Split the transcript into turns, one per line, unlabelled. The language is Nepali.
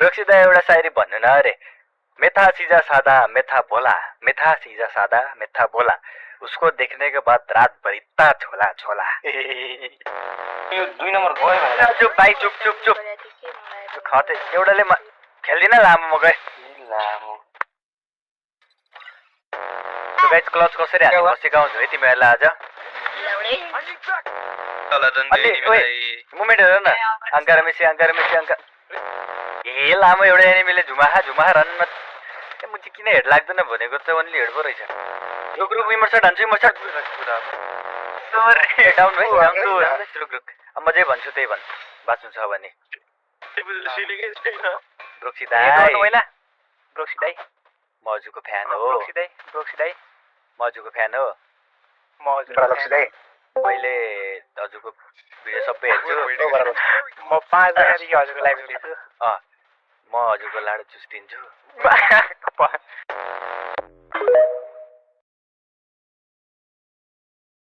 रोक्सिदा एउटा शायरी भन्नु न अरे मेथा सिजा सादा मेथा बोला मेथा सिजा सादा मेथा बोला उसको देखने के बाद रात भर इतना छोला छोला
यो 2 नम्बर गयो भने
चुप भाइ चुप चुप चुप खटे एउटाले खेल्दिन लामो म गए
लामो
गाइस क्लच कसरी हाल्नु सिकाउँछु है तिमीहरूलाई आज मुभमेन्ट हेर न अंकार मिसी अंका ए लामो एउटा एनिमीले झुमाहा रन म चाहिँ किन हेड लाग्दैन भनेको त ओन्ली हेड पो रहेछ रुक रुक विमर्श डान्छु विमर्श डाउन है रुक रुक अब म जे भन्छु त्यही भन् बाँच्नु छ भने ब्रोक्सी दाइ मजुको फ्यान हो ब्रोक्सी दाइ मजुको फ्यान हो मैले हजुरको भिडियो सबै हेर्छु
म 5 महिनादेखि हजुरको लाइभ हेर्छु
म हजुरको लाडो चुस्टिन्छु